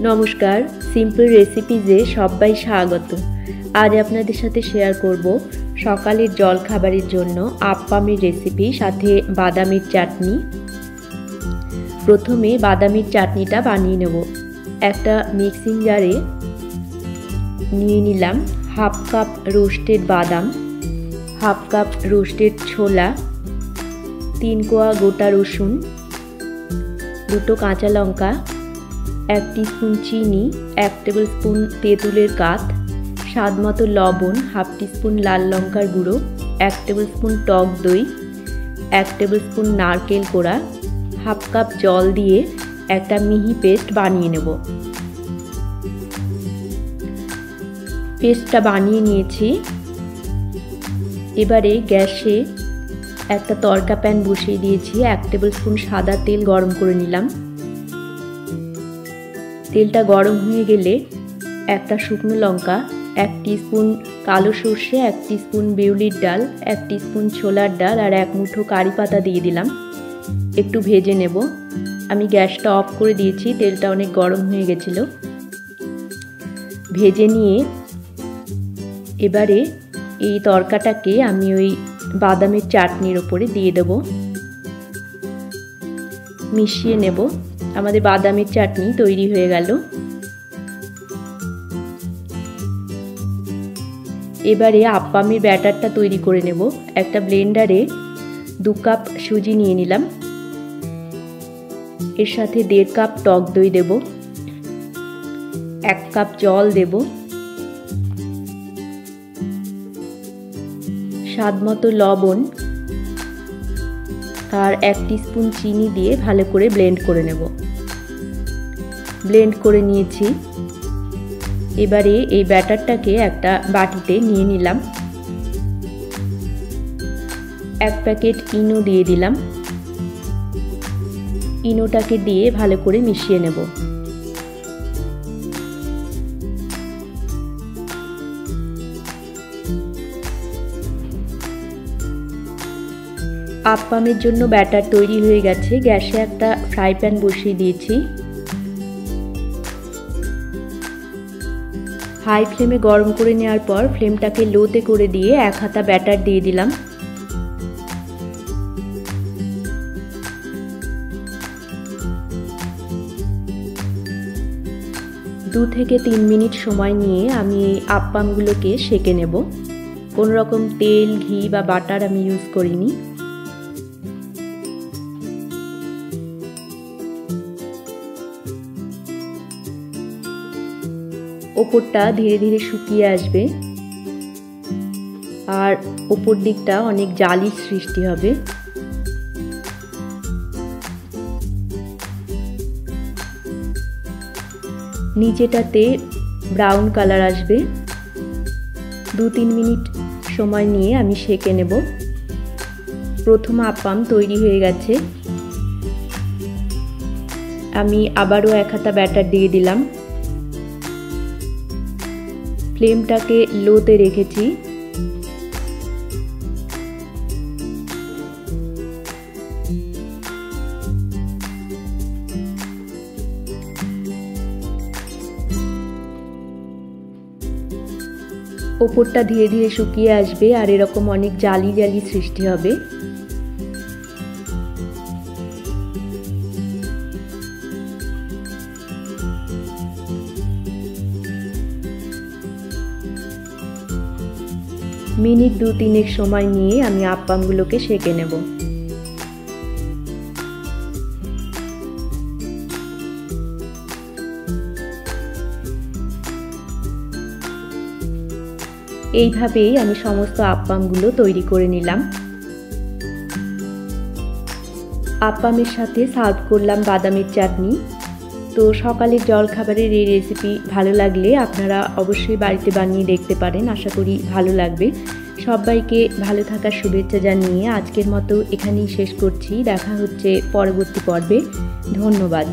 নমস্কার, সিম্পল রেসিপিজে সবাই স্বাগত। আজ আপনাদের সাথে শেয়ার করব সকালের জল খাবারের জন্য আপ্পামের রেসিপি, সাথে বাদামের চাটনি। প্রথমে বাদামের চাটনিটা বানিয়ে নেব। একটা মিক্সিং জারে নিয়ে নিলাম হাফ কাপ রোস্টেড বাদাম, হাফ কাপ রোস্টেড ছোলা, 3 কোয়া গোটা রসুন, 2টো কাঁচা লঙ্কা, 1 টিস্পুন চিনি, 1 টেবিল স্পুন তেঁতুলের কাঠ, স্বাদ মতো লবণ, হাফ টিস্পুন লাল লঙ্কার গুঁড়ো, 1 টেবিল স্পুন টক দই, 1 টেবিল স্পুন নারকেল কোড়া, হাফ কাপ জল দিয়ে একটা মিহি পেস্ট বানিয়ে নেব। পেস্টটা বানিয়ে নিয়েছি। এবারে গ্যাসে একটা তড়কা প্যান বসিয়ে দিয়েছি। 1 টেবিল স্পুন সাদা তেল গরম করে নিলাম। তেলটা গরম হয়ে গেলে একটা শুকনো লঙ্কা, 1 টিস্পুন কালো সর্ষে, 1 টিস্পুন বিউলির ডাল, 1 টিস্পুন ছোলার ডাল আর 1 মুঠো কারি পাতা দিয়ে দিলাম। একটু ভেজে নেব। আমি গ্যাসটা অফ করে দিয়েছি, তেলটা অনেক গরম হয়ে গেছিল। ভেজে নিয়ে এবারে এই তরকাটাকে আমি ওই বাদামের চাটনির ওপরে দিয়ে দেব, মিশিয়ে নেব। আমাদের বাদামের চাটনি তৈরি হয়ে গেল। এবারে আপ্পামের ব্যাটারটা তৈরি করে নেব। একটা ব্লেন্ডারে 2 কাপ সুজি নিয়ে নিলাম। এর সাথে 1.5 কাপ টক দই দেব, 1 কাপ জল দেব, স্বাদ মতো লবণ আর 1 টিস্পুন চিনি দিয়ে ভালো করে ব্লেন্ড করে নেব। ব্লেন্ড করে নিয়েছি। এবারে এই ব্যাটারটাকে একটা বাটিতে নিয়ে নিলাম। 1 প্যাকেট ইনো দিয়ে দিলাম। ইনোটাকে দিয়ে ভালো করে মিশিয়ে নেব। আপ্পামের জন্য ব্যাটার তৈরি হয়ে গেছে। গ্যাসে একটা ফ্রাই প্যান বসিয়ে দিয়েছি। হাই ফ্লেমে গরম করে নেওয়ার পর ফ্লেমটাকে লোতে করে দিয়ে 1 হাতা ব্যাটার দিয়ে দিলাম। দু থেকে 3 মিনিট সময় নিয়ে আমি এই আপ্পামগুলোকে সেঁকে নেব। কোনো রকম তেল, ঘি বা বাটার আমি ইউজ করিনি। ওপরটা ধীরে ধীরে শুকিয়ে আসবে আর ওপর দিকটা অনেক জালির সৃষ্টি হবে। নিচেটাতে ব্রাউন কালার আসবে। 2-3 মিনিট সময় নিয়ে আমি সেঁকে নেব। প্রথম আপ্পাম তৈরি হয়ে গেছে। আমি আবারও 1 হাতা ব্যাটার দিয়ে দিলাম। ফ্লেমটাকে লোতে রেখেছি। ওপরটা ধীরে ধীরে শুকিয়ে আসবে আর এরকম অনেক জালি জালি সৃষ্টি হবে। মিনিট 2-3 সময় নিয়ে আমি আপ্পামগুলোকে সেঁকে নেব। এইভাবেই আমি সমস্ত আপ্পামগুলো তৈরি করে নিলাম। আপ্পামের সাথে সার্ভ করলাম বাদামের চাটনি। তো সকালের জল খাবারের এই রেসিপি ভালো লাগলে আপনারা অবশ্যই বাড়িতে বানিয়ে দেখতে পারেন। আশা করি ভালো লাগবে। সবাইকে ভালো থাকার শুভেচ্ছা জানিয়ে আজকের মতো এখানেই শেষ করছি। দেখা হচ্ছে পরবর্তী পর্বে। ধন্যবাদ।